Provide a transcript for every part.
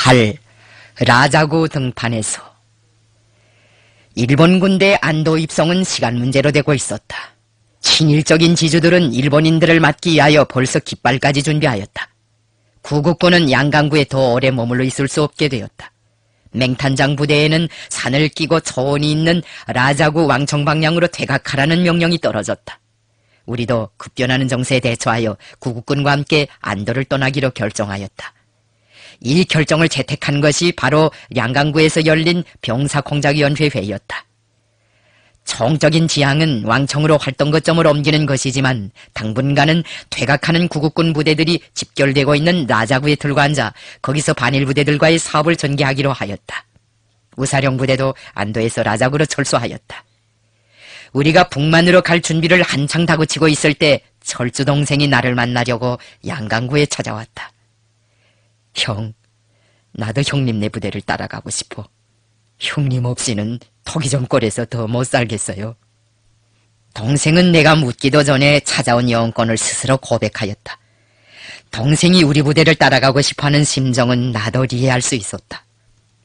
8. 라자구 등판에서. 일본 군대 안도 입성은 시간 문제로 되고 있었다. 친일적인 지주들은 일본인들을 맞기 위하여 벌써 깃발까지 준비하였다. 구국군은 양강구에 더 오래 머물러 있을 수 없게 되었다. 맹탄장 부대에는 산을 끼고 초원이 있는 라자구 왕청 방향으로 퇴각하라는 명령이 떨어졌다. 우리도 급변하는 정세에 대처하여 구국군과 함께 안도를 떠나기로 결정하였다. 이 결정을 채택한 것이 바로 양강구에서 열린 병사공작위원회 회의였다. 총적인 지향은 왕청으로 활동 거점을 옮기는 것이지만 당분간은 퇴각하는 구국군 부대들이 집결되고 있는 라자구에 들고 앉아 거기서 반일 부대들과의 사업을 전개하기로 하였다. 우사령 부대도 안도에서 라자구로 철수하였다. 우리가 북만으로 갈 준비를 한창 다그치고 있을 때 철주 동생이 나를 만나려고 양강구에 찾아왔다. 형, 나도 형님네 부대를 따라가고 싶어. 형님 없이는 토기점골에서 더 못 살겠어요. 동생은 내가 묻기도 전에 찾아온 영권을 스스로 고백하였다. 동생이 우리 부대를 따라가고 싶어하는 심정은 나도 이해할 수 있었다.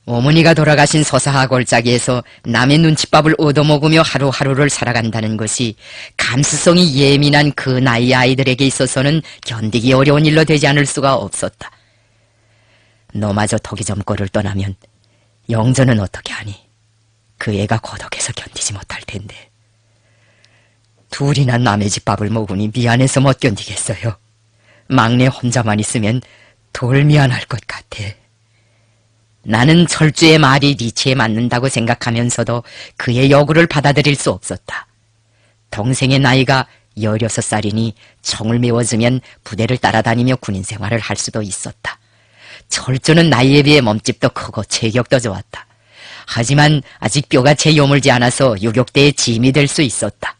어머니가 돌아가신 소사하 골짜기에서 남의 눈칫밥을 얻어먹으며 하루하루를 살아간다는 것이 감수성이 예민한 그 나이 아이들에게 있어서는 견디기 어려운 일로 되지 않을 수가 없었다. 너마저 토기점골을 떠나면 영전은 어떻게 하니? 그 애가 고독해서 견디지 못할 텐데. 둘이나 남의 집 밥을 먹으니 미안해서 못 견디겠어요. 막내 혼자만 있으면 덜 미안할 것 같아. 나는 철주의 말이 리치에 맞는다고 생각하면서도 그의 요구를 받아들일 수 없었다. 동생의 나이가 16살이니 총을 메워주면 부대를 따라다니며 군인 생활을 할 수도 있었다. 철주는 나이에 비해 몸집도 크고 체격도 좋았다. 하지만 아직 뼈가 채 여물지 않아서 유격대의 짐이 될 수 있었다.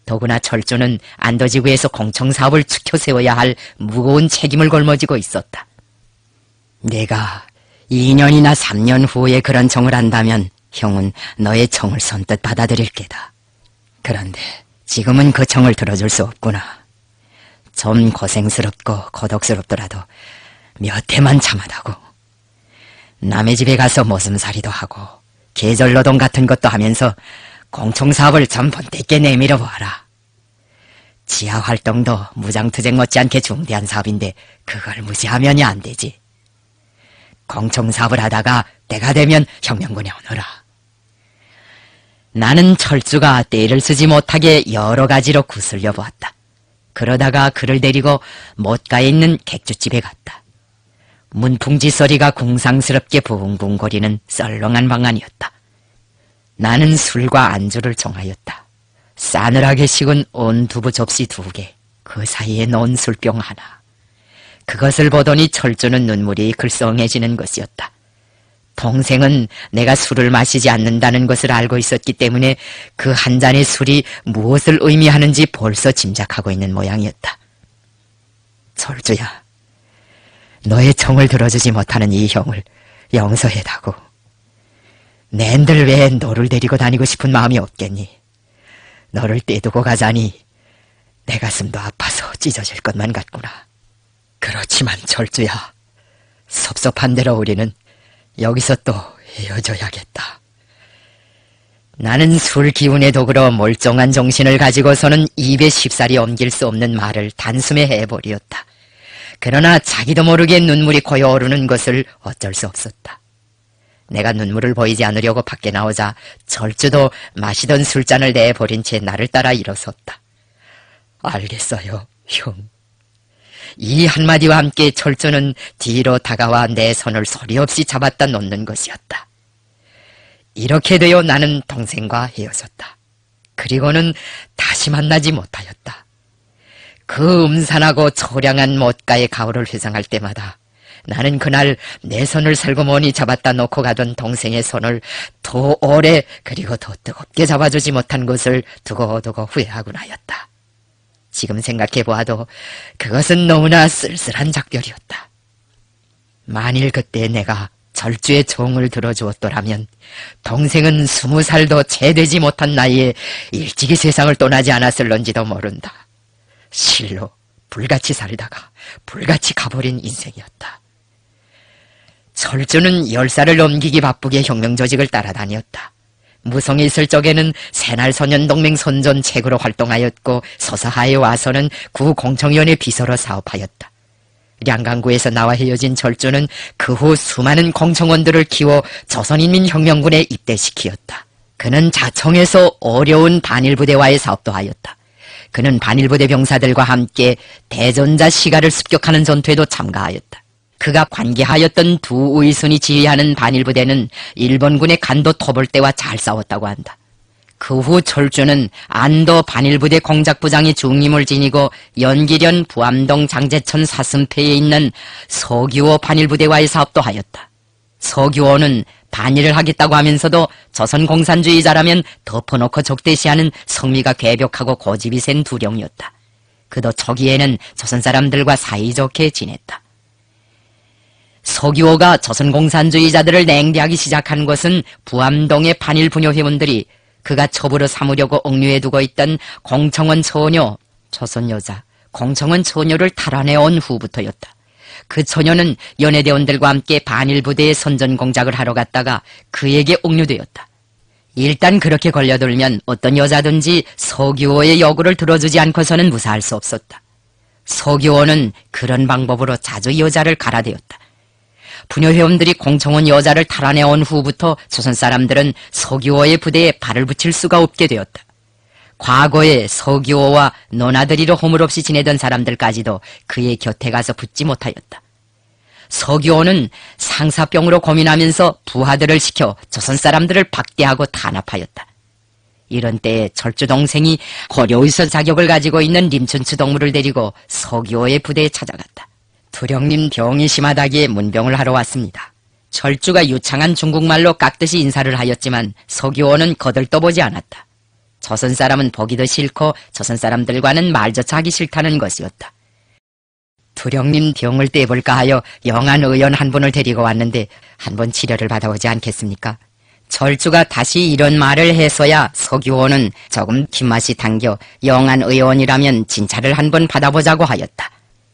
더구나 철주는 안도지구에서 공청사업을 추켜 세워야 할 무거운 책임을 걸머지고 있었다. 내가 2년이나 3년 후에 그런 청을 한다면 형은 너의 청을 선뜻 받아들일 게다. 그런데 지금은 그 청을 들어줄 수 없구나. 좀 고생스럽고 고독스럽더라도 몇 해만 참아다고. 남의 집에 가서 모슴살이도 하고 계절노동 같은 것도 하면서 공청사업을 좀 번뜩게 내밀어 보아라. 지하활동도 무장투쟁 못지않게 중대한 사업인데 그걸 무시하면이 안 되지. 공청사업을 하다가 때가 되면 혁명군에 오너라. 나는 철주가 때를 쓰지 못하게 여러 가지로 구슬려 보았다. 그러다가 그를 데리고 못가에 있는 객주집에 갔다. 문풍지 소리가 궁상스럽게 붕붕거리는 썰렁한 방 안이었다. 나는 술과 안주를 정하였다. 싸늘하게 식은 온 두부 접시 2개, 그 사이에 놓은 술병 하나. 그것을 보더니 철주는 눈물이 글썽해지는 것이었다. 동생은 내가 술을 마시지 않는다는 것을 알고 있었기 때문에 그 한 잔의 술이 무엇을 의미하는지 벌써 짐작하고 있는 모양이었다. 철주야, 너의 청을 들어주지 못하는 이 형을 용서해다고. 낸들 왜 너를 데리고 다니고 싶은 마음이 없겠니? 너를 떼두고 가자니 내 가슴도 아파서 찢어질 것만 같구나. 그렇지만 철주야, 섭섭한 대로 우리는 여기서 또 헤어져야겠다. 나는 술 기운의 독으로 멀쩡한 정신을 가지고서는 입에 쉽사리 옮길 수 없는 말을 단숨에 해버리었다. 그러나 자기도 모르게 눈물이 고여 오르는 것을 어쩔 수 없었다. 내가 눈물을 보이지 않으려고 밖에 나오자 철주도 마시던 술잔을 내버린 채 나를 따라 일어섰다. 알겠어요, 형. 이 한마디와 함께 철주는 뒤로 다가와 내 손을 소리 없이 잡았다 놓는 것이었다. 이렇게 되어 나는 동생과 헤어졌다. 그리고는 다시 만나지 못하였다. 그 음산하고 초량한 못가의 가을을 회상할 때마다 나는 그날 내 손을 살고머니 잡았다 놓고 가던 동생의 손을 더 오래 그리고 더 뜨겁게 잡아주지 못한 것을 두고두고 후회하곤 하였다. 지금 생각해보아도 그것은 너무나 쓸쓸한 작별이었다. 만일 그때 내가 절주의 종을 들어주었더라면 동생은 20살도 채 되지 못한 나이에 일찍이 세상을 떠나지 않았을런지도 모른다. 실로 불같이 살다가 불같이 가버린 인생이었다. 철주는 10살을 넘기기 바쁘게 혁명 조직을 따라다녔다. 무성에 있을 적에는 새날소년동맹 선전책으로 활동하였고 서사하에 와서는 구공청위원회 비서로 사업하였다. 량강구에서 나와 헤어진 철주는 그 후 수많은 공청원들을 키워 조선인민혁명군에 입대시키었다. 그는 자청에서 어려운 반일부대와의 사업도 하였다. 그는 반일부대 병사들과 함께 대전자 시가를 습격하는 전투에도 참가하였다. 그가 관계하였던 두 우이순이 지휘하는 반일부대는 일본군의 간도 토벌대와 잘 싸웠다고 한다. 그 후 철주는 안도 반일부대 공작부장의 중임을 지니고 연기련 부암동 장제천 사슴패에 있는 서기호 반일부대와의 사업도 하였다. 서기호는 반일을 하겠다고 하면서도 조선공산주의자라면 덮어놓고 적대시하는 성미가 괴벽하고 고집이 센 두령이었다. 그도 초기에는 조선 사람들과 사이좋게 지냈다. 서기호가 조선공산주의자들을 냉대하기 시작한 것은 부암동의 반일 부녀 회원들이 그가 첩으로 삼으려고 억류해두고 있던 공청원 처녀, 조선 여자, 공청원 처녀를 탈환해온 후부터였다. 그 처녀는 연해대원들과 함께 반일 부대의 선전 공작을 하러 갔다가 그에게 억류되었다. 일단 그렇게 걸려들면 어떤 여자든지 서기호의 요구를 들어주지 않고서는 무사할 수 없었다. 서기호는 그런 방법으로 자주 여자를 갈아대었다. 부녀회원들이 공청원 여자를 탈환해온 후부터 조선 사람들은 서기호의 부대에 발을 붙일 수가 없게 되었다. 과거에 서기호와 너나들이로 허물없이 지내던 사람들까지도 그의 곁에 가서 붙지 못하였다. 서기호는 상사병으로 고민하면서 부하들을 시켜 조선 사람들을 박대하고 탄압하였다. 이런 때에 철주 동생이 고려의서 자격을 가지고 있는 림춘추 동무를 데리고 서기호의 부대에 찾아갔다. 두령님 병이 심하다기에 문병을 하러 왔습니다. 철주가 유창한 중국말로 깍듯이 인사를 하였지만 서기호는 거들떠보지 않았다. 조선 사람은 보기도 싫고 조선 사람들과는 말조차 하기 싫다는 것이었다. 두령님 병을 떼볼까 하여 영안 의원 한 분을 데리고 왔는데 한번 치료를 받아오지 않겠습니까? 철주가 다시 이런 말을 해서야 서기호는 조금 김맛이 당겨 영안 의원이라면 진찰을 한번 받아보자고 하였다.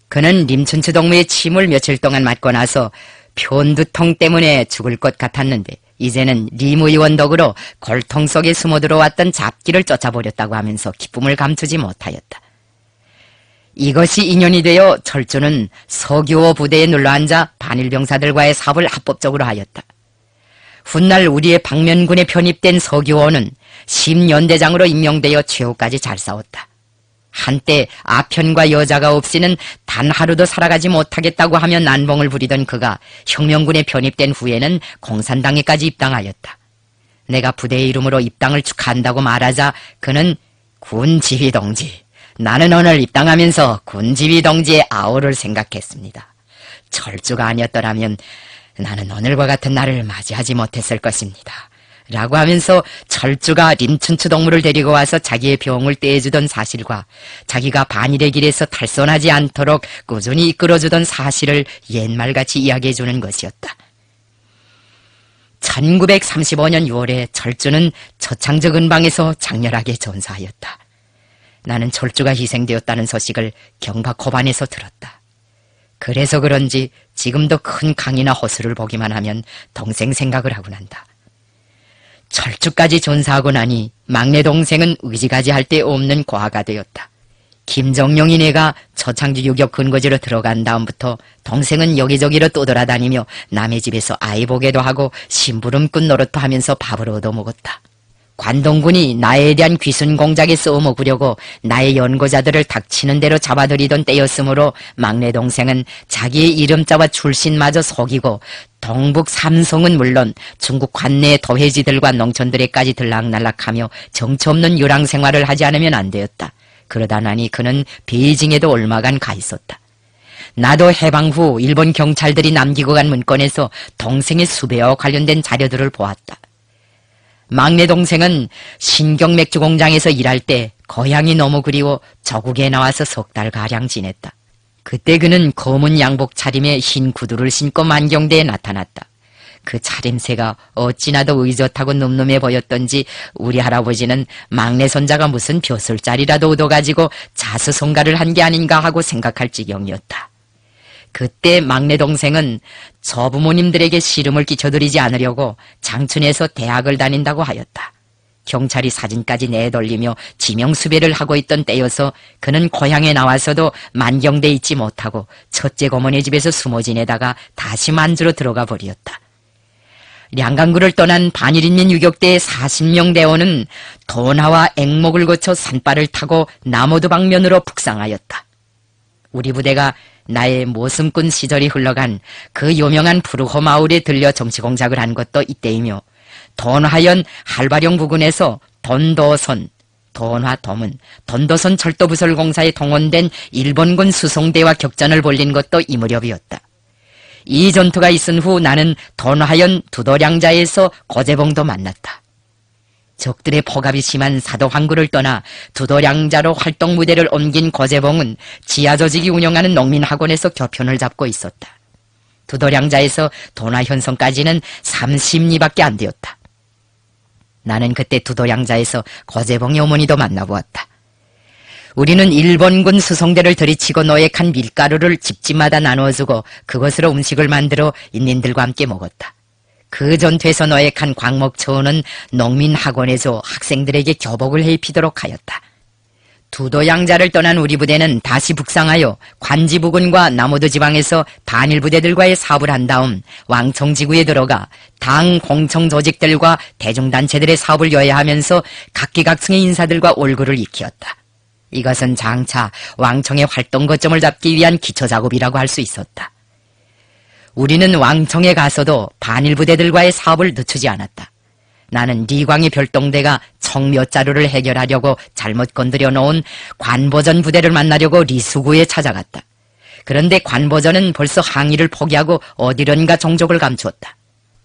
그는 림춘추 동무의 침을 며칠 동안 맞고 나서 편두통 때문에 죽을 것 같았는데 이제는 림 의원 덕으로 골통 속에 숨어 들어왔던 잡기를 쫓아버렸다고 하면서 기쁨을 감추지 못하였다. 이것이 인연이 되어 철주는 서기호 부대에 눌러앉아 반일병사들과의 사업을 합법적으로 하였다. 훗날 우리의 방면군에 편입된 서기호는 심연대장으로 임명되어 최후까지 잘 싸웠다. 한때 아편과 여자가 없이는 단 하루도 살아가지 못하겠다고 하며 난봉을 부리던 그가 혁명군에 편입된 후에는 공산당에까지 입당하였다. 내가 부대의 이름으로 입당을 축하한다고 말하자 그는 군지휘 동지, 나는 오늘 입당하면서 군지휘 동지의 아우를 생각했습니다. 철주가 아니었더라면 나는 오늘과 같은 날을 맞이하지 못했을 것입니다. 라고 하면서 철주가 림춘추 동무를 데리고 와서 자기의 병을 떼어주던 사실과 자기가 반일의 길에서 탈선하지 않도록 꾸준히 이끌어주던 사실을 옛말같이 이야기해주는 것이었다. 1935년 6월에 철주는 저창적 근방에서 장렬하게 전사하였다. 나는 철주가 희생되었다는 소식을 경박호반에서 들었다. 그래서 그런지 지금도 큰 강이나 호수를 보기만 하면 동생 생각을 하고 난다. 철주까지 전사하고 나니 막내 동생은 의지가지 할 데 없는 과가 되었다. 김정용이 내가 초창지 유격 근거지로 들어간 다음부터 동생은 여기저기로 떠돌아다니며 남의 집에서 아이 보게도 하고 심부름꾼 노릇도 하면서 밥을 얻어먹었다. 관동군이 나에 대한 귀순 공작에 써먹으려고 나의 연고자들을 닥치는 대로 잡아들이던 때였으므로 막내 동생은 자기의 이름자와 출신마저 속이고 동북 삼성은 물론 중국 관내의 도회지들과 농촌들에까지 들락날락하며 정처 없는 유랑 생활을 하지 않으면 안 되었다. 그러다 나니 그는 베이징에도 얼마간 가 있었다. 나도 해방 후 일본 경찰들이 남기고 간 문건에서 동생의 수배와 관련된 자료들을 보았다. 막내 동생은 신경맥주 공장에서 일할 때 고향이 너무 그리워 조국에 나와서 석 달가량 지냈다. 그때 그는 검은 양복 차림에 흰 구두를 신고 만경대에 나타났다. 그 차림새가 어찌나도 의젓하고 늠름해 보였던지 우리 할아버지는 막내 손자가 무슨 벼슬자리라도 얻어가지고 자수성가를 한 게 아닌가 하고 생각할 지경이었다. 그때 막내 동생은 저부모님들에게 시름을 끼쳐드리지 않으려고 장춘에서 대학을 다닌다고 하였다. 경찰이 사진까지 내돌리며 지명수배를 하고 있던 때여서 그는 고향에 나와서도 만경돼 있지 못하고 첫째 고모네 집에서 숨어 지내다가 다시 만주로 들어가 버렸다. 량강구를 떠난 반일인민 유격대의 40명 대원은 도나와 앵목을 거쳐 산바를 타고 남오도 방면으로 북상하였다. 우리 부대가 나의 모슴꾼 시절이 흘러간 그 유명한 푸르호 마을에 들려 정치공작을 한 것도 이때이며 돈화현 할바령 부근에서 돈도선, 돈화돔은 돈도선 철도부설공사에 동원된 일본군 수송대와 격전을 벌린 것도 이 무렵이었다. 이 전투가 있은 후 나는 돈화현 두도량자에서 고재봉도 만났다. 적들의 포갑이 심한 사도 항구를 떠나 두도량자로 활동 무대를 옮긴 고재봉은 지하조직이 운영하는 농민학원에서 교편을 잡고 있었다. 두도량자에서 돈화현성까지는 30리밖에 안 되었다. 나는 그때 두도량자에서 고재봉의 어머니도 만나보았다. 우리는 일본군 수송대를 들이치고 노획한 밀가루를 집집마다 나누어주고 그것으로 음식을 만들어 인민들과 함께 먹었다. 그 전투에서 노획한 광목초원은 농민학원에서 학생들에게 교복을 해입히도록 하였다. 두도양자를 떠난 우리 부대는 다시 북상하여 관지 부근과 남오도 지방에서 반일 부대들과의 사업을 한 다음 왕청지구에 들어가 당 공청 조직들과 대중단체들의 사업을 여야하면서 각기각층의 인사들과 올구를 익히었다. 이것은 장차 왕청의 활동 거점을 잡기 위한 기초작업이라고 할 수 있었다. 우리는 왕청에 가서도 반일 부대들과의 사업을 늦추지 않았다. 나는 리광의 별동대가 청몇 자루를 해결하려고 잘못 건드려 놓은 관보전 부대를 만나려고 리수구에 찾아갔다. 그런데 관보전은 벌써 항의를 포기하고 어디론가 종족을 감추었다.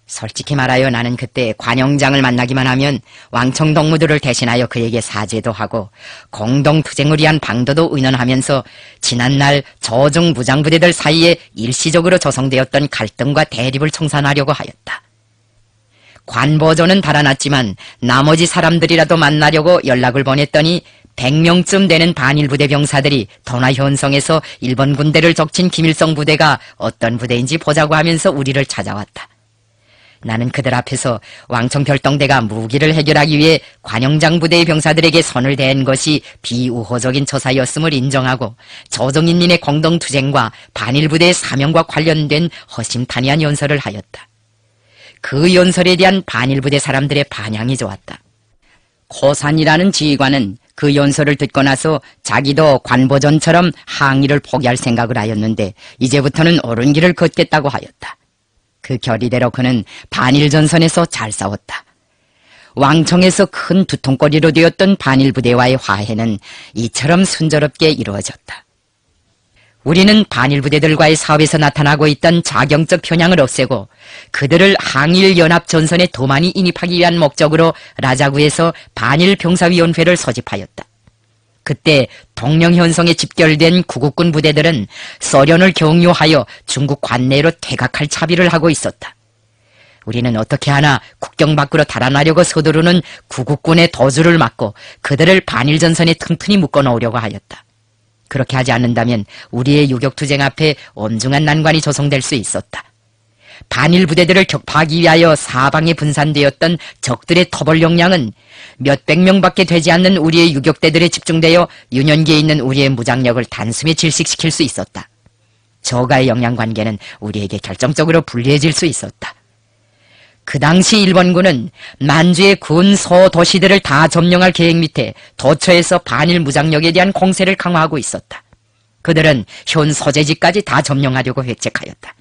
솔직히 말하여 나는 그때 관영장을 만나기만 하면 왕청 동무들을 대신하여 그에게 사죄도 하고 공동투쟁을 위한 방도도 의논하면서 지난날 저중 무장부대들 사이에 일시적으로 조성되었던 갈등과 대립을 청산하려고 하였다. 관보조는 달아났지만 나머지 사람들이라도 만나려고 연락을 보냈더니 100명쯤 되는 반일 부대 병사들이 돈화현성에서 일본 군대를 적친 김일성 부대가 어떤 부대인지 보자고 하면서 우리를 찾아왔다. 나는 그들 앞에서 왕청 별동대가 무기를 해결하기 위해 관영장 부대의 병사들에게 손을 댄 것이 비우호적인 처사였음을 인정하고 조정인민의 공동투쟁과 반일 부대의 사명과 관련된 허심탄회한 연설을 하였다. 그 연설에 대한 반일 부대 사람들의 반향이 좋았다. 코산이라는 지휘관은 그 연설을 듣고 나서 자기도 관보전처럼 항의를 포기할 생각을 하였는데 이제부터는 옳은 길을 걷겠다고 하였다. 그 결의대로 그는 반일 전선에서 잘 싸웠다. 왕청에서 큰 두통거리로 되었던 반일 부대와의 화해는 이처럼 순조롭게 이루어졌다. 우리는 반일 부대들과의 사업에서 나타나고 있던 자경적 편향을 없애고 그들을 항일 연합 전선에 더 많이 인입하기 위한 목적으로 라자구에서 반일 병사위원회를 소집하였다. 그때 동령현성에 집결된 구국군 부대들은 소련을 경유하여 중국 관내로 퇴각할 차비를 하고 있었다. 우리는 어떻게 하나 국경 밖으로 달아나려고 서두르는 구국군의 도주를 막고 그들을 반일 전선에 튼튼히 묶어놓으려고 하였다. 그렇게 하지 않는다면 우리의 유격투쟁 앞에 엄중한 난관이 조성될 수 있었다. 반일 부대들을 격파하기 위하여 사방에 분산되었던 적들의 토벌 역량은 몇백 명밖에 되지 않는 우리의 유격대들에 집중되어 유년기에 있는 우리의 무장력을 단숨에 질식시킬 수 있었다. 저가의 역량관계는 우리에게 결정적으로 불리해질 수 있었다. 그 당시 일본군은 만주의 군 소도시들을 다 점령할 계획 밑에 도처에서 반일 무장력에 대한 공세를 강화하고 있었다. 그들은 현 소재지까지 다 점령하려고 획책하였다.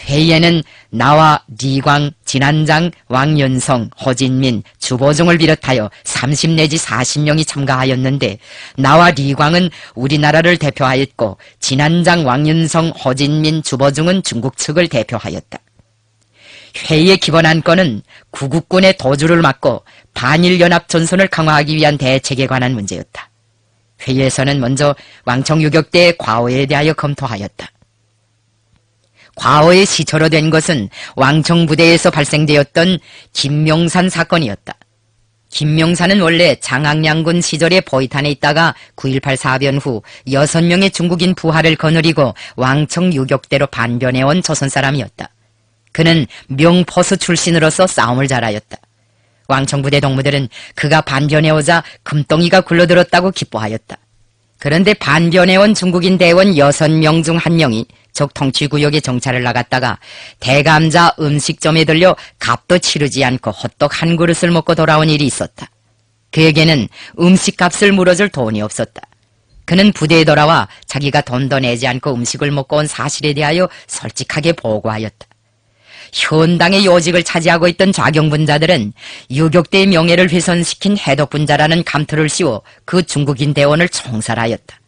회의에는 나와 리광, 진안장, 왕연성, 호진민, 주보중을 비롯하여 30 내지 40명이 참가하였는데 나와 리광은 우리나라를 대표하였고 진안장, 왕연성, 호진민, 주보중은 중국 측을 대표하였다. 회의의 기본 안건은 구국군의 도주를 막고 반일연합 전선을 강화하기 위한 대책에 관한 문제였다. 회의에서는 먼저 왕청 유격대의 과오에 대하여 검토하였다. 과오의 시초로 된 것은 왕청 부대에서 발생되었던 김명산 사건이었다. 김명산은 원래 장항량군 시절에 포이탄에 있다가 9.18 사변 후 6명의 중국인 부하를 거느리고 왕청 유격대로 반변해온 조선 사람이었다. 그는 명포수 출신으로서 싸움을 잘하였다. 왕청 부대 동무들은 그가 반변해오자 금덩이가 굴러들었다고 기뻐하였다. 그런데 반변해온 중국인 대원 6명 중 1명이 적 통치구역에 정찰을 나갔다가 대감자 음식점에 들려 값도 치르지 않고 호떡 한 그릇을 먹고 돌아온 일이 있었다. 그에게는 음식값을 물어줄 돈이 없었다. 그는 부대에 돌아와 자기가 돈도 내지 않고 음식을 먹고 온 사실에 대하여 솔직하게 보고하였다. 현당의 요직을 차지하고 있던 좌경분자들은 유격대의 명예를 훼손시킨 해독분자라는 감투를 씌워 그 중국인 대원을 총살하였다.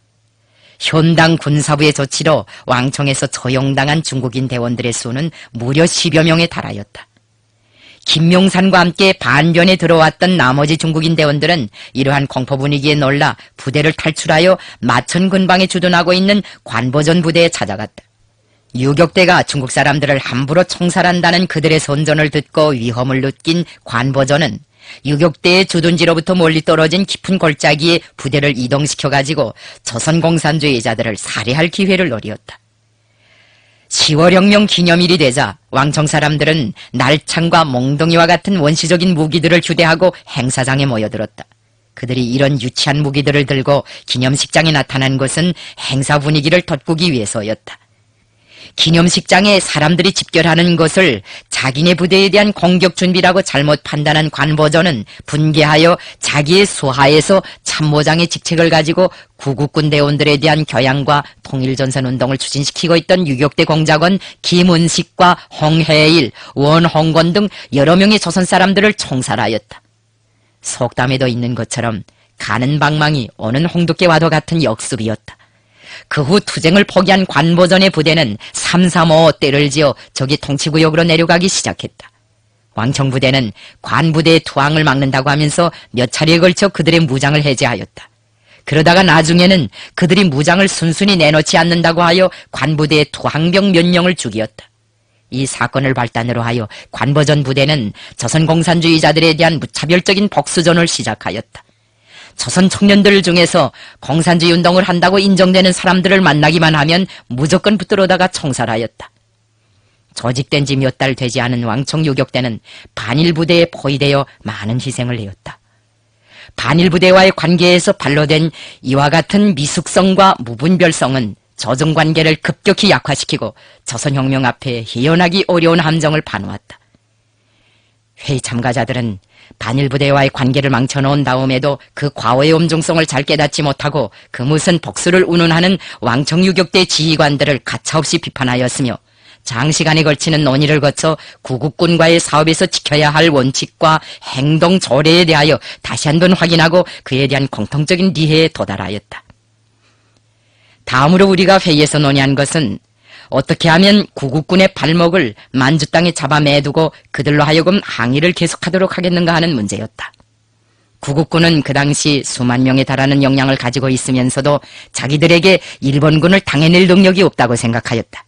현당 군사부의 조치로 왕청에서 처형당한 중국인 대원들의 수는 무려 10여 명에 달하였다. 김명산과 함께 반변에 들어왔던 나머지 중국인 대원들은 이러한 공포 분위기에 놀라 부대를 탈출하여 마천 근방에 주둔하고 있는 관보전 부대에 찾아갔다. 유격대가 중국 사람들을 함부로 총살한다는 그들의 선전을 듣고 위험을 느낀 관보전은 유격대의 주둔지로부터 멀리 떨어진 깊은 골짜기에 부대를 이동시켜가지고 조선공산주의자들을 살해할 기회를 노렸다. 10월혁명 기념일이 되자 왕청 사람들은 날창과 몽둥이와 같은 원시적인 무기들을 휴대하고 행사장에 모여들었다. 그들이 이런 유치한 무기들을 들고 기념식장에 나타난 것은 행사 분위기를 돋구기 위해서였다. 기념식장에 사람들이 집결하는 것을 자기네 부대에 대한 공격 준비라고 잘못 판단한 관보전은 분개하여 자기의 수하에서 참모장의 직책을 가지고 구국군 대원들에 대한 교양과 통일전선운동을 추진시키고 있던 유격대 공작원 김은식과 홍해일, 원홍건 등 여러 명의 조선 사람들을 총살하였다. 속담에도 있는 것처럼 가는 방망이 오는 홍두깨와도 같은 역습이었다. 그 후 투쟁을 포기한 관보전의 부대는 335 때를 지어 적이 통치구역으로 내려가기 시작했다. 왕청 부대는 관부대의 투항을 막는다고 하면서 몇 차례에 걸쳐 그들의 무장을 해제하였다. 그러다가 나중에는 그들이 무장을 순순히 내놓지 않는다고 하여 관부대의 투항병 몇 명을 죽이었다. 이 사건을 발단으로 하여 관보전 부대는 조선공산주의자들에 대한 무차별적인 복수전을 시작하였다. 조선 청년들 중에서 공산주의 운동을 한다고 인정되는 사람들을 만나기만 하면 무조건 붙들어다가 총살하였다. 조직된 지 몇 달 되지 않은 왕청 유격대는 반일부대에 포위되어 많은 희생을 내었다. 반일부대와의 관계에서 반로된 이와 같은 미숙성과 무분별성은 조정관계를 급격히 약화시키고 조선혁명 앞에 헤어나기 어려운 함정을 파놓았다. 회의 참가자들은 반일부대와의 관계를 망쳐놓은 다음에도 그 과오의 엄중성을 잘 깨닫지 못하고 그 무슨 복수를 운운하는 왕청유격대 지휘관들을 가차없이 비판하였으며 장시간에 걸치는 논의를 거쳐 구국군과의 사업에서 지켜야 할 원칙과 행동 조례에 대하여 다시 한번 확인하고 그에 대한 공통적인 이해에 도달하였다. 다음으로 우리가 회의에서 논의한 것은 어떻게 하면 구국군의 발목을 만주 땅에 잡아 매두고 그들로 하여금 항의를 계속하도록 하겠는가 하는 문제였다. 구국군은 그 당시 수만 명에 달하는 역량을 가지고 있으면서도 자기들에게 일본군을 당해낼 능력이 없다고 생각하였다.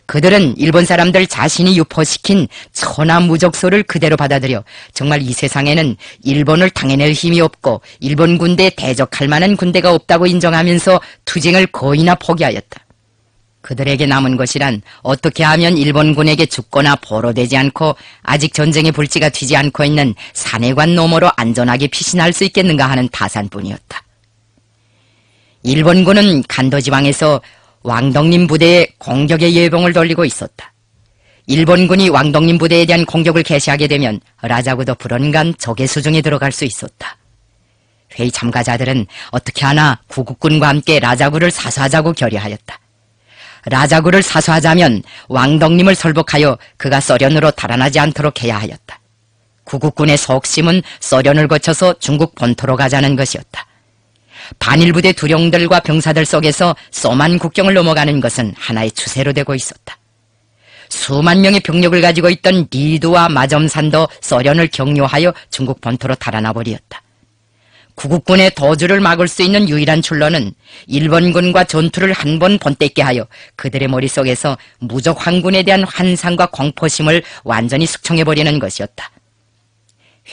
그들은 일본 사람들 자신이 유포시킨 천하무적소를 그대로 받아들여 정말 이 세상에는 일본을 당해낼 힘이 없고 일본 군대에 대적할 만한 군대가 없다고 인정하면서 투쟁을 거의나 포기하였다. 그들에게 남은 것이란 어떻게 하면 일본군에게 죽거나 포로되지 않고 아직 전쟁의 불씨가 튀지 않고 있는 산해관 너머로 안전하게 피신할 수 있겠는가 하는 타산뿐이었다. 일본군은 간도지방에서 왕덕림 부대에 공격의 예봉을 돌리고 있었다. 일본군이 왕덕림 부대에 대한 공격을 개시하게 되면 라자구도 불언간 적의 수중에 들어갈 수 있었다. 회의 참가자들은 어떻게 하나 구국군과 함께 라자구를 사수하자고 결의하였다. 라자구를 사수하자면 왕덕림을 설복하여 그가 소련으로 달아나지 않도록 해야 하였다. 구국군의 속심은 소련을 거쳐서 중국 본토로 가자는 것이었다. 반일부대 두령들과 병사들 속에서 소만 국경을 넘어가는 것은 하나의 추세로 되고 있었다. 수만 명의 병력을 가지고 있던 리두와 마점산도 소련을 경유하여 중국 본토로 달아나 버렸다. 구국군의 도주를 막을 수 있는 유일한 출로는 일본군과 전투를 한 번 본때게 하여 그들의 머릿속에서 무적 황군에 대한 환상과 공포심을 완전히 숙청해버리는 것이었다.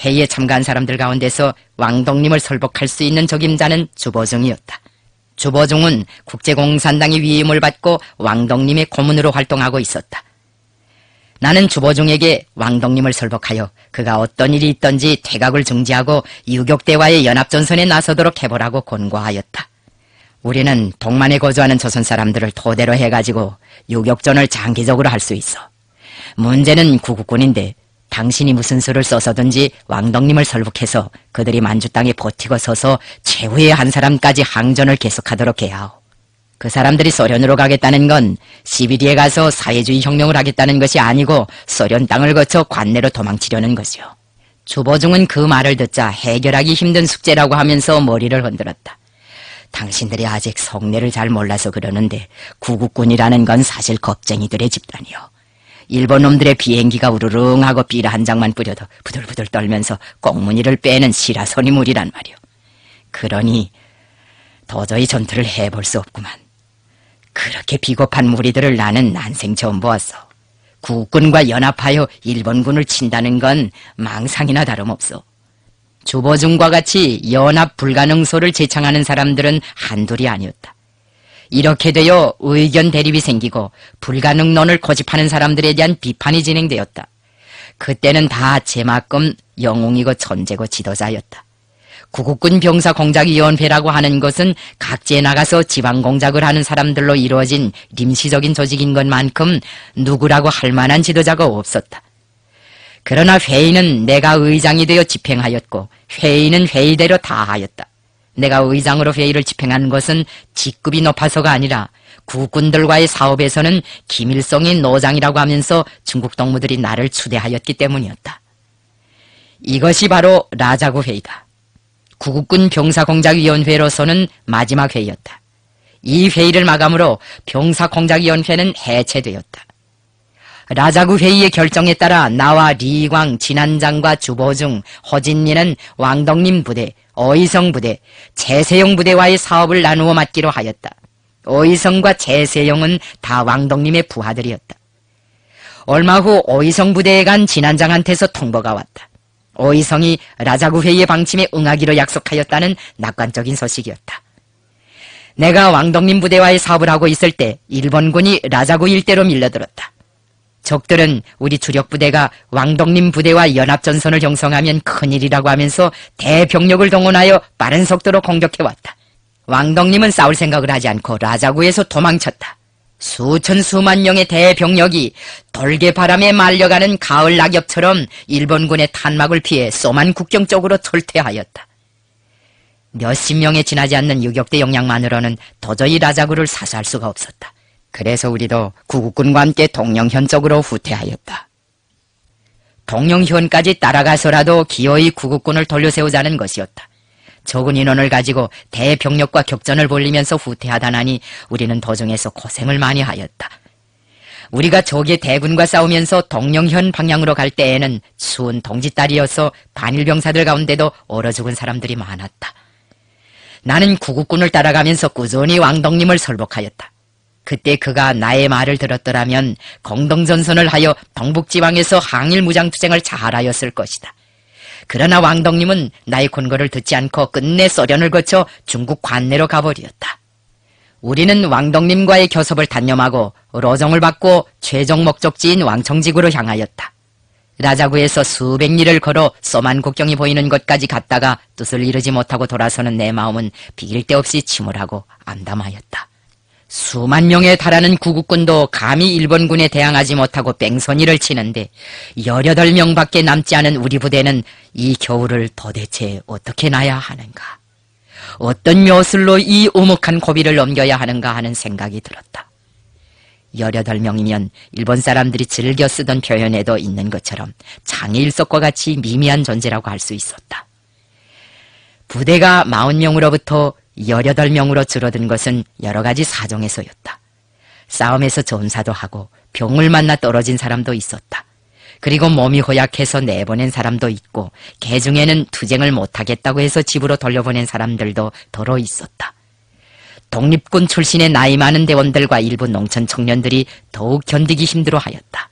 회의에 참가한 사람들 가운데서 왕덕님을 설복할 수 있는 적임자는 주보중이었다. 주보중은 국제공산당의 위임을 받고 왕덕님의 고문으로 활동하고 있었다. 나는 주보중에게 왕덕님을 설복하여 그가 어떤 일이 있든지 퇴각을 중지하고 유격대와의 연합전선에 나서도록 해보라고 권고하였다. 우리는 동만에 거주하는 조선 사람들을 토대로 해가지고 유격전을 장기적으로 할 수 있어. 문제는 구국군인데 당신이 무슨 수를 써서든지 왕덕님을 설복해서 그들이 만주 땅에 버티고 서서 최후의 한 사람까지 항전을 계속하도록 해야 하오. 그 사람들이 소련으로 가겠다는 건 시비리에 가서 사회주의 혁명을 하겠다는 것이 아니고 소련 땅을 거쳐 관내로 도망치려는 것이오. 주보중은 그 말을 듣자 해결하기 힘든 숙제라고 하면서 머리를 흔들었다. 당신들이 아직 속내를 잘 몰라서 그러는데 구국군이라는 건 사실 겁쟁이들의 집단이오. 일본 놈들의 비행기가 우르릉하고 비라 한 장만 뿌려도 부들부들 떨면서 꽁무니를 빼는 시라소니물이란 말이오. 그러니 도저히 전투를 해볼 수 없구만. 그렇게 비겁한 무리들을 나는 난생 처음 보았어. 국군과 연합하여 일본군을 친다는 건 망상이나 다름없어. 주보중과 같이 연합 불가능소를 제창하는 사람들은 한둘이 아니었다. 이렇게 되어 의견 대립이 생기고 불가능론을 고집하는 사람들에 대한 비판이 진행되었다. 그때는 다 제만큼 영웅이고 천재고 지도자였다. 구국군 병사공작위원회라고 하는 것은 각지에 나가서 지방공작을 하는 사람들로 이루어진臨시적인 조직인 것만큼 누구라고 할 만한 지도자가 없었다. 그러나 회의는 내가 의장이 되어 집행하였고 회의는 회의대로 다 하였다. 내가 의장으로 회의를 집행한 것은 직급이 높아서가 아니라 국군들과의 사업에서는 김일성이 노장이라고 하면서 중국 동무들이 나를 추대하였기 때문이었다. 이것이 바로 라자구 회의다. 구국군 병사공작위원회로서는 마지막 회의였다. 이 회의를 마감으로 병사공작위원회는 해체되었다. 라자구 회의의 결정에 따라 나와 리광, 진안장과 주보중, 허진리는 왕덕님 부대, 어이성 부대, 제세용 부대와의 사업을 나누어 맡기로 하였다. 어이성과 제세용은 다 왕덕님의 부하들이었다. 얼마 후 어이성 부대에 간 진안장한테서 통보가 왔다. 어이성이 라자구 회의의 방침에 응하기로 약속하였다는 낙관적인 소식이었다. 내가 왕덕님 부대와의 사업을 하고 있을 때 일본군이 라자구 일대로 밀려들었다. 적들은 우리 주력부대가 왕덕님 부대와 연합전선을 형성하면 큰일이라고 하면서 대병력을 동원하여 빠른 속도로 공격해왔다. 왕덕님은 싸울 생각을 하지 않고 라자구에서 도망쳤다. 수천 수만 명의 대병력이 돌개바람에 말려가는 가을 낙엽처럼 일본군의 탄막을 피해 소만 국경 쪽으로 철퇴하였다. 몇십 명에 지나지 않는 유격대 역량만으로는 도저히 라자구를 사수할 수가 없었다. 그래서 우리도 구국군과 함께 동령현 쪽으로 후퇴하였다. 동령현까지 따라가서라도 기어이 구국군을 돌려세우자는 것이었다. 적은 인원을 가지고 대병력과 격전을 벌이면서 후퇴하다나니 우리는 도중에서 고생을 많이 하였다. 우리가 적의 대군과 싸우면서 동령현 방향으로 갈 때에는 추운 동짓달이어서 반일병사들 가운데도 얼어 죽은 사람들이 많았다. 나는 구국군을 따라가면서 꾸준히 왕덕님을 설복하였다. 그때 그가 나의 말을 들었더라면 공동전선을 하여 동북지방에서 항일무장투쟁을 잘하였을 것이다. 그러나 왕덕님은 나의 권고를 듣지 않고 끝내 소련을 거쳐 중국 관내로 가버렸다. 우리는 왕덕님과의 교섭을 단념하고 로정을 받고 최종 목적지인 왕청지구로 향하였다. 라자구에서 수백 리를 걸어 소만 국경이 보이는 곳까지 갔다가 뜻을 이루지 못하고 돌아서는 내 마음은 비길 데 없이 침울하고 암담하였다. 수만 명에 달하는 구국군도 감히 일본군에 대항하지 못하고 뺑소니를 치는데 18명밖에 남지 않은 우리 부대는 이 겨울을 도대체 어떻게 나야 하는가? 어떤 묘술로 이 오목한 고비를 넘겨야 하는가 하는 생각이 들었다. 18명이면 일본 사람들이 즐겨 쓰던 표현에도 있는 것처럼 장애일석과 같이 미미한 존재라고 할 수 있었다. 부대가 40명으로부터 18명으로 줄어든 것은 여러 가지 사정에서였다. 싸움에서 전사도 하고 병을 만나 떨어진 사람도 있었다. 그리고 몸이 허약해서 내보낸 사람도 있고 개중에는 투쟁을 못하겠다고 해서 집으로 돌려보낸 사람들도 더러 있었다. 독립군 출신의 나이 많은 대원들과 일부 농촌 청년들이 더욱 견디기 힘들어하였다.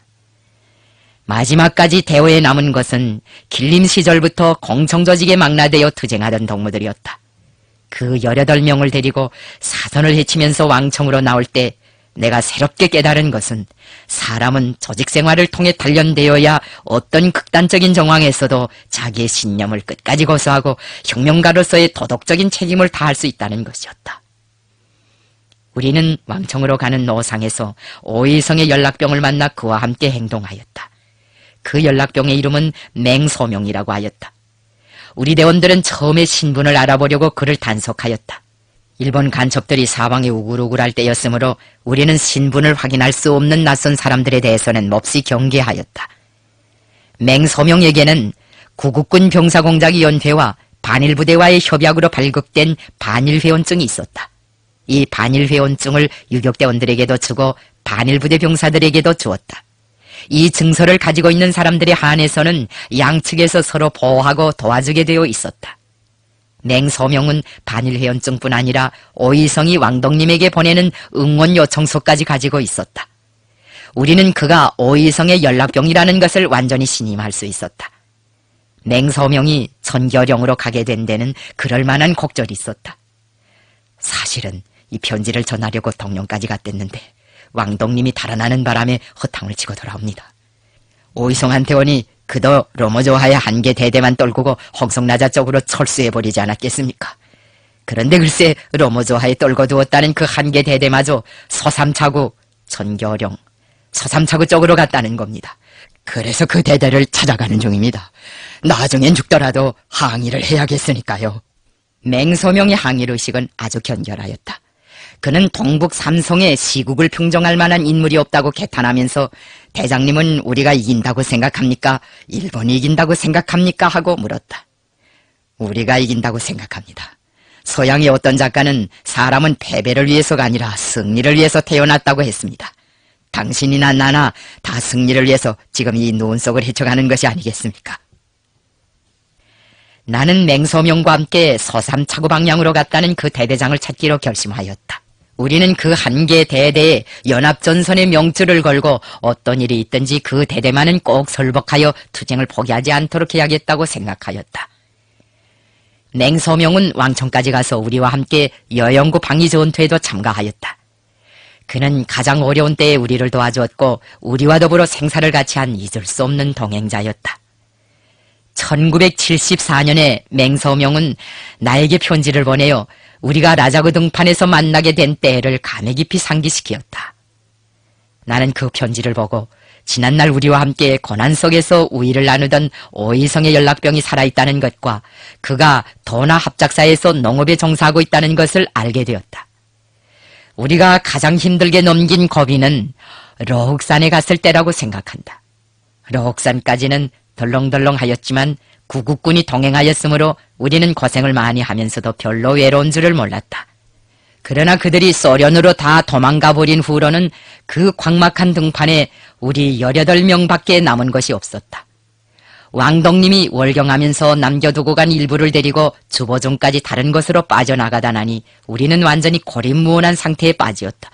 마지막까지 대오에 남은 것은 길림 시절부터 공청조직에 망라되어 투쟁하던 동무들이었다. 그 18명을 데리고 사선을 헤치면서 왕청으로 나올 때 내가 새롭게 깨달은 것은 사람은 조직 생활을 통해 단련되어야 어떤 극단적인 정황에서도 자기의 신념을 끝까지 고수하고 혁명가로서의 도덕적인 책임을 다할 수 있다는 것이었다. 우리는 왕청으로 가는 노상에서 오이성의 연락병을 만나 그와 함께 행동하였다. 그 연락병의 이름은 맹소명이라고 하였다. 우리 대원들은 처음에 신분을 알아보려고 그를 단속하였다. 일본 간첩들이 사방에 우글우글할 때였으므로 우리는 신분을 확인할 수 없는 낯선 사람들에 대해서는 몹시 경계하였다. 맹소명에게는 구국군 병사공작위원회와 반일부대와의 협약으로 발급된 반일회원증이 있었다. 이 반일회원증을 유격대원들에게도 주고 반일부대 병사들에게도 주었다. 이 증서를 가지고 있는 사람들의 한해서는 양측에서 서로 보호하고 도와주게 되어 있었다. 맹소명은 반일회원증뿐 아니라 오이성이 왕덕님에게 보내는 응원 요청서까지 가지고 있었다. 우리는 그가 오이성의 연락병이라는 것을 완전히 신임할 수 있었다. 맹소명이 전교령으로 가게 된 데는 그럴 만한 곡절이 있었다. 사실은 이 편지를 전하려고 동령까지 갔댔는데 왕덕님이 달아나는 바람에 허탕을 치고 돌아옵니다. 오이성 한태원이 그도 로모조하의 한계 대대만 떨구고 홍성나자 쪽으로 철수해버리지 않았겠습니까? 그런데 글쎄 로모조하에 떨궈 두었다는 그 한계 대대마저 서삼차구 전교령 서삼차구 쪽으로 갔다는 겁니다. 그래서 그 대대를 찾아가는 중입니다. 나중엔 죽더라도 항의를 해야겠으니까요. 맹소명의 항의의식은 아주 견결하였다. 그는 동북 삼성에 시국을 평정할 만한 인물이 없다고 개탄하면서 대장님은 우리가 이긴다고 생각합니까? 일본이 이긴다고 생각합니까? 하고 물었다. 우리가 이긴다고 생각합니다. 서양의 어떤 작가는 사람은 패배를 위해서가 아니라 승리를 위해서 태어났다고 했습니다. 당신이나 나나 다 승리를 위해서 지금 이 노은 속을 헤쳐가는 것이 아니겠습니까? 나는 맹소명과 함께 서삼차구 방향으로 갔다는 그 대대장을 찾기로 결심하였다. 우리는 그 한계 대대에 연합전선의 명줄을 걸고 어떤 일이 있든지 그 대대만은 꼭 설복하여 투쟁을 포기하지 않도록 해야겠다고 생각하였다. 맹소명은 왕청까지 가서 우리와 함께 여영구 방위전투에도 참가하였다. 그는 가장 어려운 때에 우리를 도와주었고 우리와 더불어 생사를 같이 한 잊을 수 없는 동행자였다. 1974년에 맹소명은 나에게 편지를 보내어 우리가 라자구 등판에서 만나게 된 때를 감회 깊이 상기시키었다. 나는 그 편지를 보고 지난날 우리와 함께 고난 속에서 우위를 나누던 오이성의 연락병이 살아있다는 것과 그가 도나 합작사에서 농업에 종사하고 있다는 것을 알게 되었다. 우리가 가장 힘들게 넘긴 고비는 러흑산에 갔을 때라고 생각한다. 러흑산까지는 덜렁덜렁하였지만 구국군이 동행하였으므로 우리는 고생을 많이 하면서도 별로 외로운 줄을 몰랐다. 그러나 그들이 소련으로 다 도망가 버린 후로는 그 광막한 등판에 우리 18명밖에 남은 것이 없었다. 왕덕님이 월경하면서 남겨두고 간 일부를 데리고 주보종까지 다른 곳으로 빠져나가다 나니 우리는 완전히 고립무원한 상태에 빠지었다.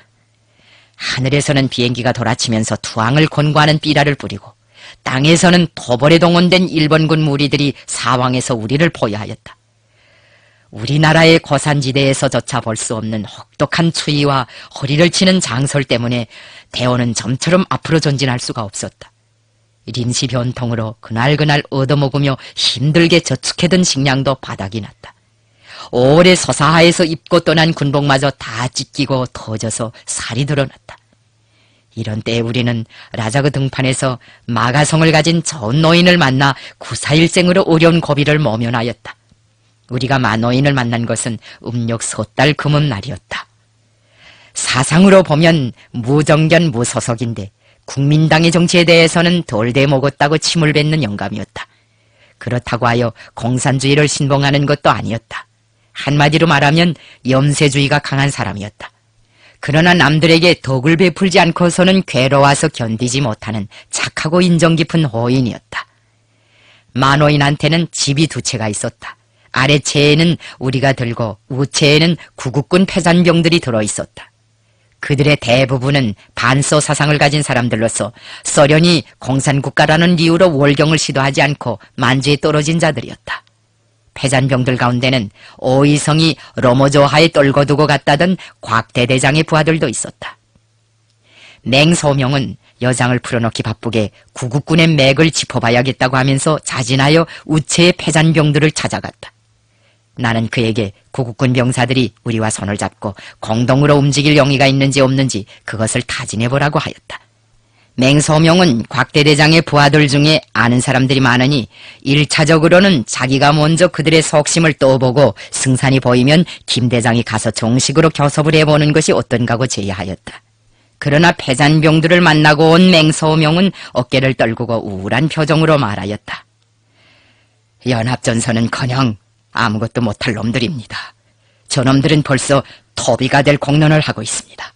하늘에서는 비행기가 돌아치면서 투항을 권고하는 삐라를 뿌리고 땅에서는 토벌에 동원된 일본군 무리들이 사방에서 우리를 포위하였다. 우리나라의 고산지대에서조차 볼 수 없는 혹독한 추위와 허리를 치는 장설 때문에 대원은 점처럼 앞으로 전진할 수가 없었다.臨시 변통으로 그날그날 얻어먹으며 힘들게 저축해둔 식량도 바닥이 났다. 오래 서사하에서 입고 떠난 군복마저 다 찢기고 터져서 살이 드러났다. 이런 때에 우리는 라자그 등판에서 마가성을 가진 좋은 노인을 만나 구사일생으로 어려운 고비를 모면하였다. 우리가 마노인을 만난 것은 음력 섣달 금음날이었다. 사상으로 보면 무정견 무소속인데 국민당의 정치에 대해서는 덜 대먹었다고 침을 뱉는 영감이었다. 그렇다고 하여 공산주의를 신봉하는 것도 아니었다. 한마디로 말하면 염세주의가 강한 사람이었다. 그러나 남들에게 덕을 베풀지 않고서는 괴로워서 견디지 못하는 착하고 인정 깊은 호인이었다. 만호인한테는 집이 2채가 있었다. 아래채에는 우리가 들고 우채에는 구국군 패잔병들이 들어있었다. 그들의 대부분은 반소 사상을 가진 사람들로서 소련이 공산국가라는 이유로 월경을 시도하지 않고 만주에 떨어진 자들이었다. 패잔병들 가운데는 오이성이 로모조하에 떨궈두고 갔다던 곽대대장의 부하들도 있었다. 맹소명은 여장을 풀어놓기 바쁘게 구국군의 맥을 짚어봐야겠다고 하면서 자진하여 우체의 패잔병들을 찾아갔다. 나는 그에게 구국군 병사들이 우리와 손을 잡고 공동으로 움직일 용의가 있는지 없는지 그것을 타진해보라고 하였다. 맹소명은 곽대대장의 부하들 중에 아는 사람들이 많으니 1차적으로는 자기가 먼저 그들의 속심을 떠보고 승산이 보이면 김대장이 가서 정식으로 교섭을 해보는 것이 어떤가고 제의하였다. 그러나 패잔병들을 만나고 온 맹소명은 어깨를 떨구고 우울한 표정으로 말하였다. 연합전선은커녕 아무것도 못할 놈들입니다. 저놈들은 벌써 토비가 될 공론을 하고 있습니다.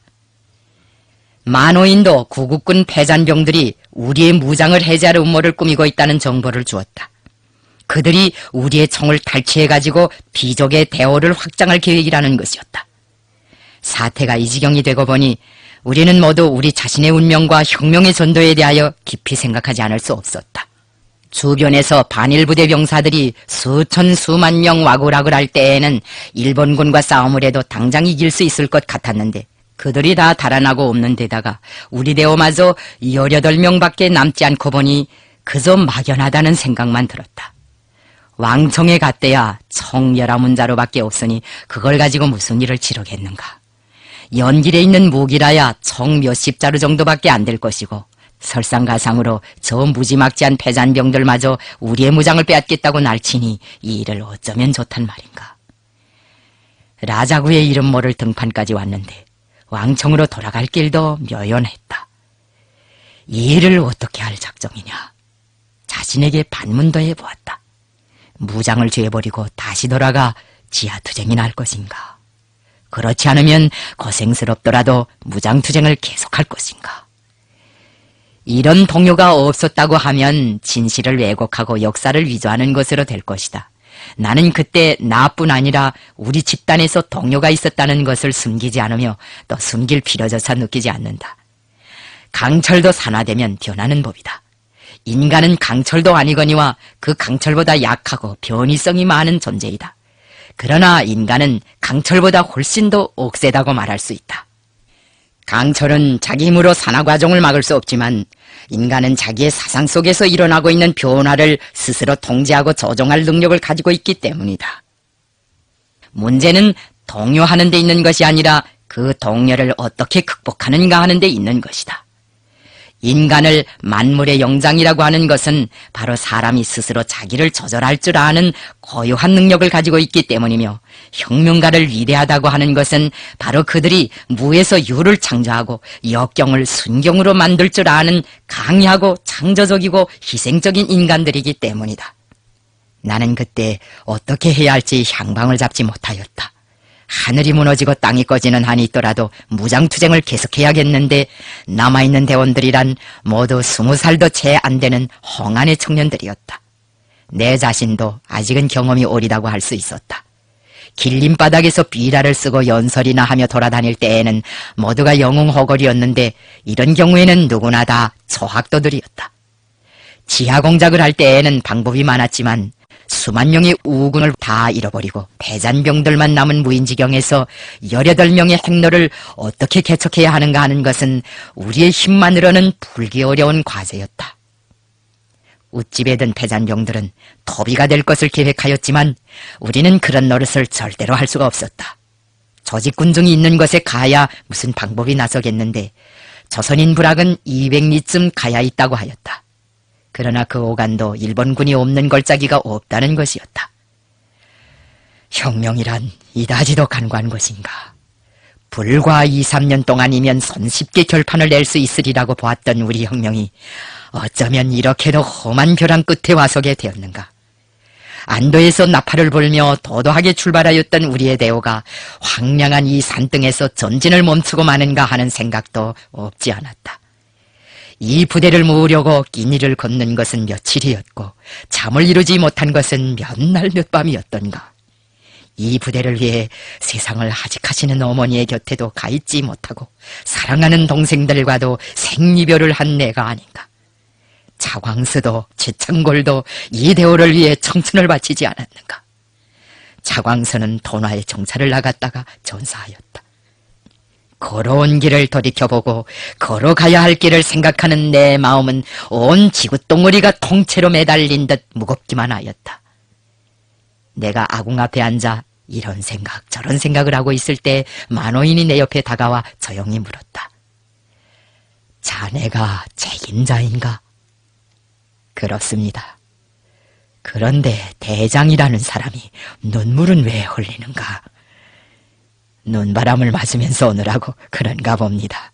만호인도 구국군 패잔병들이 우리의 무장을 해제할 음모를 꾸미고 있다는 정보를 주었다. 그들이 우리의 총을 탈취해가지고 비족의 대오를 확장할 계획이라는 것이었다. 사태가 이 지경이 되고 보니 우리는 모두 우리 자신의 운명과 혁명의 전도에 대하여 깊이 생각하지 않을 수 없었다. 주변에서 반일부대 병사들이 수천 수만 명 와글와글 할 때에는 일본군과 싸움을 해도 당장 이길 수 있을 것 같았는데 그들이 다 달아나고 없는 데다가 우리 대오마저 18명밖에 남지 않고 보니 그저 막연하다는 생각만 들었다. 왕청에 갔대야 총 11문자로밖에 없으니 그걸 가지고 무슨 일을 치르겠는가. 연길에 있는 무기라야 총 몇십 자루 정도밖에 안 될 것이고 설상가상으로 저 무지막지한 패잔병들마저 우리의 무장을 빼앗겠다고 날치니 이 일을 어쩌면 좋단 말인가. 라자구의 이름 모를 등판까지 왔는데 왕청으로 돌아갈 길도 묘연했다. 이 일을 어떻게 할 작정이냐. 자신에게 반문도 해보았다. 무장을 죄버리고 다시 돌아가 지하투쟁이나 할 것인가. 그렇지 않으면 고생스럽더라도 무장투쟁을 계속할 것인가. 이런 동요가 없었다고 하면 진실을 왜곡하고 역사를 위조하는 것으로 될 것이다. 나는 그때 나뿐 아니라 우리 집단에서 동요가 있었다는 것을 숨기지 않으며 또 숨길 필요조차 느끼지 않는다. 강철도 산화되면 변하는 법이다. 인간은 강철도 아니거니와 그 강철보다 약하고 변이성이 많은 존재이다. 그러나 인간은 강철보다 훨씬 더 억세다고 말할 수 있다. 강철은 자기 힘으로 산화과정을 막을 수 없지만 인간은 자기의 사상 속에서 일어나고 있는 변화를 스스로 통제하고 조종할 능력을 가지고 있기 때문이다. 문제는 동요하는 데 있는 것이 아니라 그 동요를 어떻게 극복하는가 하는 데 있는 것이다. 인간을 만물의 영장이라고 하는 것은 바로 사람이 스스로 자기를 조절할 줄 아는 고유한 능력을 가지고 있기 때문이며 혁명가를 위대하다고 하는 것은 바로 그들이 무에서 유를 창조하고 역경을 순경으로 만들 줄 아는 강의하고 창조적이고 희생적인 인간들이기 때문이다. 나는 그때 어떻게 해야 할지 향방을 잡지 못하였다. 하늘이 무너지고 땅이 꺼지는 한이 있더라도 무장투쟁을 계속해야겠는데 남아있는 대원들이란 모두 20살도 채 안 되는 홍안의 청년들이었다. 내 자신도 아직은 경험이 어리다고 할 수 있었다. 길림바닥에서 비라를 쓰고 연설이나 하며 돌아다닐 때에는 모두가 영웅호걸이었는데 이런 경우에는 누구나 다 초학도들이었다. 지하공작을 할 때에는 방법이 많았지만 수만 명의 우군을 다 잃어버리고 패잔병들만 남은 무인지경에서 18명의 행로를 어떻게 개척해야 하는가 하는 것은 우리의 힘만으로는 풀기 어려운 과제였다. 웃집에 든 패잔병들은 토비가 될 것을 계획하였지만 우리는 그런 노릇을 절대로 할 수가 없었다. 조직군중이 있는 곳에 가야 무슨 방법이 나서겠는데 조선인 부락은 200리쯤 가야 있다고 하였다. 그러나 그 오간도 일본군이 없는 걸짜기가 없다는 것이었다. 혁명이란 이다지도 간과한 것인가. 불과 2, 3년 동안이면 손쉽게 결판을 낼 수 있으리라고 보았던 우리 혁명이 어쩌면 이렇게도 험한 벼랑 끝에 와서게 되었는가. 안도에서 나팔을 불며 도도하게 출발하였던 우리의 대오가 황량한 이 산등에서 전진을 멈추고 마는가 하는 생각도 없지 않았다. 이 부대를 모으려고 끼니를 걷는 것은 며칠이었고 잠을 이루지 못한 것은 몇 날 몇 밤이었던가. 이 부대를 위해 세상을 하직하시는 어머니의 곁에도 가 있지 못하고 사랑하는 동생들과도 생이별을 한 내가 아닌가. 차광수도 최창골도 이 대호를 위해 청춘을 바치지 않았는가. 차광수는 돈화에 정찰을 나갔다가 전사하였다. 걸어온 길을 돌이켜보고 걸어가야 할 길을 생각하는 내 마음은 온 지구덩어리가 통째로 매달린 듯 무겁기만 하였다. 내가 아궁 앞에 앉아 이런 생각 저런 생각을 하고 있을 때 만호인이 내 옆에 다가와 조용히 물었다. 자네가 책임자인가? 그렇습니다. 그런데 대장이라는 사람이 눈물은 왜 흘리는가? 눈바람을 맞으면서 오느라고 그런가 봅니다.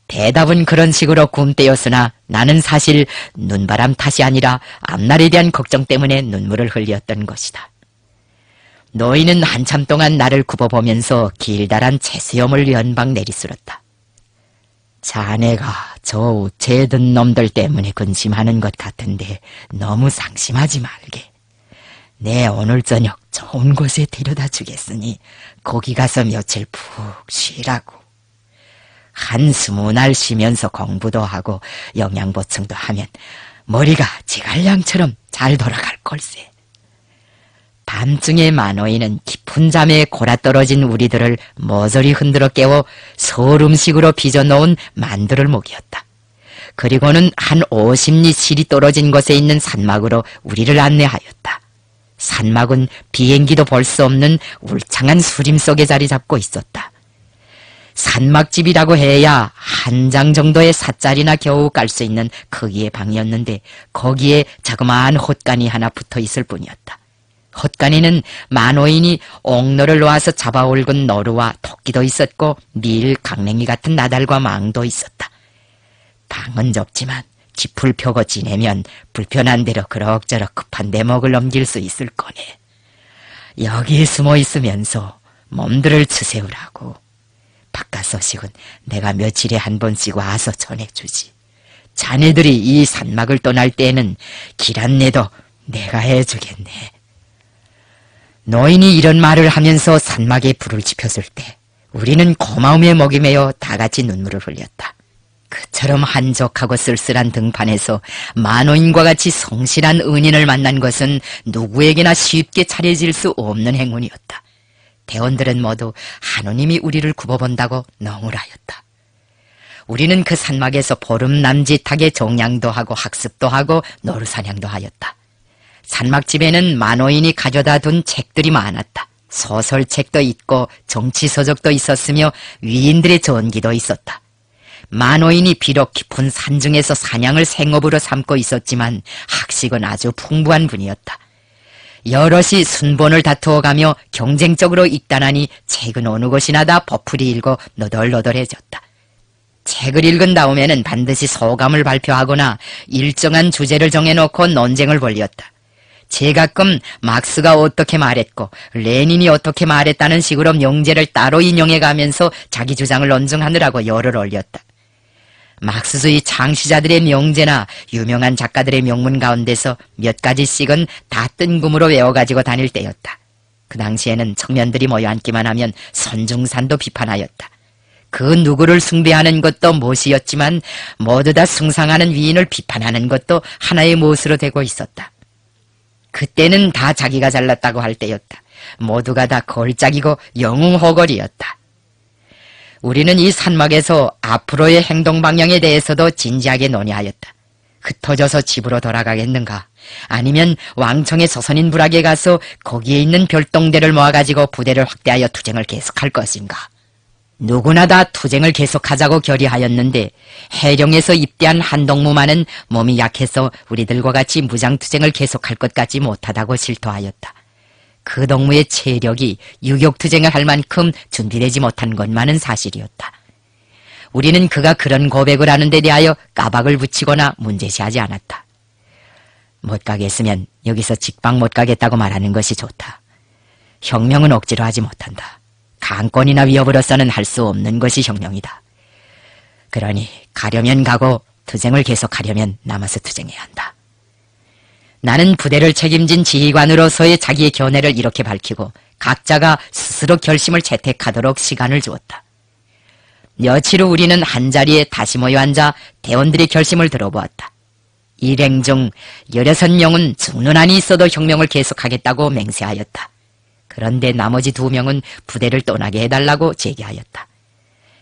대답은 그런 식으로 굼때였으나 나는 사실 눈바람 탓이 아니라 앞날에 대한 걱정 때문에 눈물을 흘렸던 것이다. 노인은 한참 동안 나를 굽어보면서 길다란 채수염을 연방 내리쓸었다. 자네가 저 우체에 든 놈들 때문에 근심하는 것 같은데 너무 상심하지 말게. 내 오늘 저녁 좋은 곳에 데려다 주겠으니 거기 가서 며칠 푹 쉬라고. 한 20날 쉬면서 공부도 하고 영양보충도 하면 머리가 지갈량처럼 잘 돌아갈 걸세. 밤중에 만호인은 깊은 잠에 골아떨어진 우리들을 모조리 흔들어 깨워 서울 음식으로 빚어놓은 만두를 먹였다. 그리고는 한 50리 실이 떨어진 곳에 있는 산막으로 우리를 안내하였다. 산막은 비행기도 볼 수 없는 울창한 수림 속에 자리 잡고 있었다. 산막집이라고 해야 한 장 정도의 삿자리나 겨우 깔 수 있는 크기의 방이었는데 거기에 자그마한 헛간이 하나 붙어 있을 뿐이었다. 헛간에는 만호인이 옥로를 놓아서 잡아올군 노루와 토끼도 있었고 밀, 강냉이 같은 나달과 망도 있었다. 방은 좁지만 짚을 펴고 지내면 불편한 대로 그럭저럭 급한 대목을 넘길 수 있을 거네. 여기에 숨어 있으면서 몸들을 추세우라고. 바깥 소식은 내가 며칠에 한 번씩 와서 전해주지. 자네들이 이 산막을 떠날 때에는 길 안내도 내가 해주겠네. 노인이 이런 말을 하면서 산막에 불을 지폈을 때 우리는 고마움에 목이 메어 다같이 눈물을 흘렸다. 그처럼 한적하고 쓸쓸한 등판에서 만호인과 같이 성실한 은인을 만난 것은 누구에게나 쉽게 차려질 수 없는 행운이었다. 대원들은 모두 하느님이 우리를 굽어본다고 농울하였다. 우리는 그 산막에서 보름 남짓하게 종양도 하고 학습도 하고 노루사냥도 하였다. 산막집에는 만호인이 가져다 둔 책들이 많았다. 소설책도 있고 정치서적도 있었으며 위인들의 전기도 있었다. 만호인이 비록 깊은 산중에서 사냥을 생업으로 삼고 있었지만 학식은 아주 풍부한 분이었다. 여럿이 순본을 다투어가며 경쟁적으로 익단하니 책은 어느 곳이나 다 버풀이 읽고 너덜너덜해졌다. 책을 읽은 다음에는 반드시 소감을 발표하거나 일정한 주제를 정해놓고 논쟁을 벌였다. 제가끔 막스가 어떻게 말했고 레닌이 어떻게 말했다는 식으로 명제를 따로 인용해가면서 자기 주장을 논증하느라고 열을 올렸다. 막스주의 창시자들의 명제나 유명한 작가들의 명문 가운데서 몇 가지씩은 다 뜬금으로 외워가지고 다닐 때였다. 그 당시에는 청년들이 모여 앉기만 하면 선중산도 비판하였다. 그 누구를 숭배하는 것도 못이었지만 모두 다 숭상하는 위인을 비판하는 것도 하나의 못으로 되고 있었다. 그때는 다 자기가 잘났다고 할 때였다. 모두가 다 걸작이고 영웅호걸이었다. 우리는 이 산막에서 앞으로의 행동 방향에 대해서도 진지하게 논의하였다. 흩어져서 집으로 돌아가겠는가? 아니면 왕청의 조선인 부락에 가서 거기에 있는 별동대를 모아가지고 부대를 확대하여 투쟁을 계속할 것인가? 누구나 다 투쟁을 계속하자고 결의하였는데 해령에서 입대한 한동무만은 몸이 약해서 우리들과 같이 무장투쟁을 계속할 것 같지 못하다고 실토하였다. 그 동무의 체력이 유격투쟁을 할 만큼 준비되지 못한 것만은 사실이었다. 우리는 그가 그런 고백을 하는 데 대하여 까박을 붙이거나 문제시하지 않았다. 못 가겠으면 여기서 직방 못 가겠다고 말하는 것이 좋다. 혁명은 억지로 하지 못한다. 강권이나 위협으로서는 할 수 없는 것이 혁명이다. 그러니 가려면 가고 투쟁을 계속하려면 남아서 투쟁해야 한다. 나는 부대를 책임진 지휘관으로서의 자기의 견해를 이렇게 밝히고 각자가 스스로 결심을 채택하도록 시간을 주었다. 며칠 후 우리는 한자리에 다시 모여 앉아 대원들의 결심을 들어보았다. 일행 중 16명은 죽는 한이 있어도 혁명을 계속하겠다고 맹세하였다. 그런데 나머지 2명은 부대를 떠나게 해달라고 제기하였다.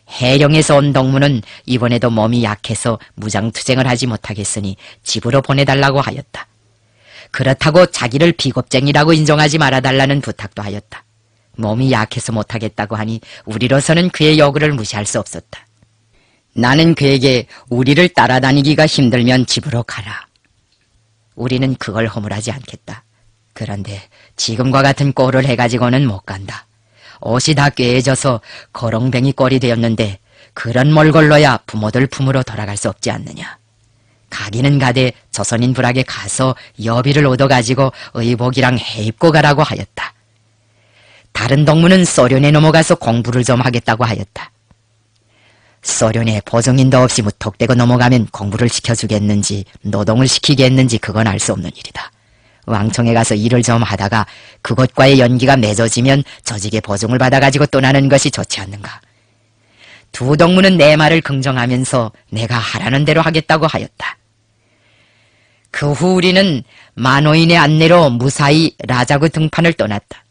해령에서 온 동무는 이번에도 몸이 약해서 무장투쟁을 하지 못하겠으니 집으로 보내달라고 하였다. 그렇다고 자기를 비겁쟁이라고 인정하지 말아달라는 부탁도 하였다. 몸이 약해서 못하겠다고 하니 우리로서는 그의 요구를 무시할 수 없었다. 나는 그에게 우리를 따라다니기가 힘들면 집으로 가라. 우리는 그걸 허물하지 않겠다. 그런데 지금과 같은 꼴을 해가지고는 못 간다. 옷이 다 꾀해져서 거렁뱅이 꼴이 되었는데 그런 몰골로야 부모들 품으로 돌아갈 수 없지 않느냐. 가기는 가되 조선인 불악에 가서 여비를 얻어가지고 의복이랑 해입고 가라고 하였다. 다른 동무는 소련에 넘어가서 공부를 좀 하겠다고 하였다. 소련에 보증인도 없이 무턱대고 넘어가면 공부를 시켜주겠는지 노동을 시키겠는지 그건 알 수 없는 일이다. 왕청에 가서 일을 좀 하다가 그것과의 연기가 맺어지면 조직의 보증을 받아가지고 떠나는 것이 좋지 않는가. 두 동무는 내 말을 긍정하면서 내가 하라는 대로 하겠다고 하였다. 그 후 우리는 만호인의 안내로 무사히 라자구 등판을 떠났다.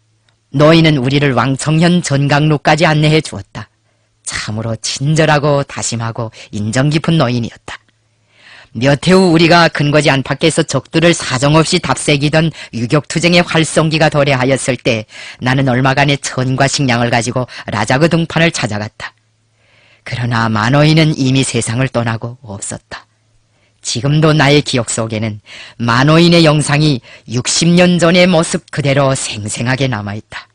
노인은 우리를 왕청현 전강로까지 안내해 주었다. 참으로 친절하고 다심하고 인정 깊은 노인이었다. 몇 해 후 우리가 근거지 안팎에서 적들을 사정없이 답새기던 유격투쟁의 활성기가 도래하였을 때 나는 얼마간의 천과 식량을 가지고 라자그 등판을 찾아갔다. 그러나 만호인은 이미 세상을 떠나고 없었다. 지금도 나의 기억 속에는 만호인의 영상이 60년 전의 모습 그대로 생생하게 남아있다.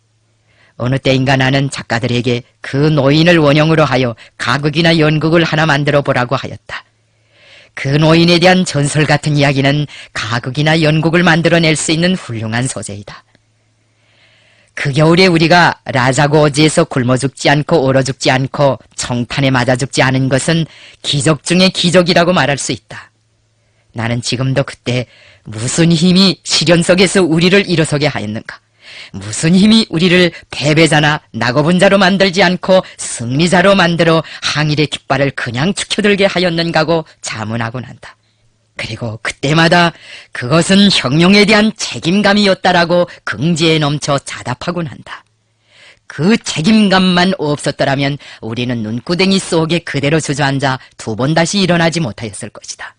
어느 때인가 나는 작가들에게 그 노인을 원형으로 하여 가극이나 연극을 하나 만들어 보라고 하였다. 그 노인에 대한 전설 같은 이야기는 가극이나 연극을 만들어낼 수 있는 훌륭한 소재이다. 그 겨울에 우리가 라자고지에서 굶어 죽지 않고 얼어 죽지 않고 청탄에 맞아 죽지 않은 것은 기적 중의 기적이라고 말할 수 있다. 나는 지금도 그때 무슨 힘이 시련 속에서 우리를 일어서게 하였는가? 무슨 힘이 우리를 패배자나 낙오분 자로 만들지 않고 승리자로 만들어 항일의 깃발을 그냥 축혀들게 하였는가고 자문하곤 한다. 그리고 그때마다 그것은 혁명에 대한 책임감이었다라고 긍지에 넘쳐 자답하곤 한다. 그 책임감만 없었더라면 우리는 눈구덩이 속에 그대로 주저앉아 2번 다시 일어나지 못하였을 것이다.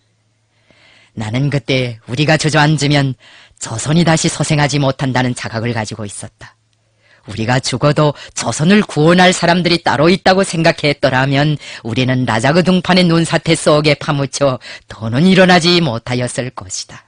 나는 그때 우리가 주저앉으면 조선이 다시 소생하지 못한다는 자각을 가지고 있었다. 우리가 죽어도 조선을 구원할 사람들이 따로 있다고 생각했더라면 우리는 라자그 등판의 눈사태 속에 파묻혀 더는 일어나지 못하였을 것이다.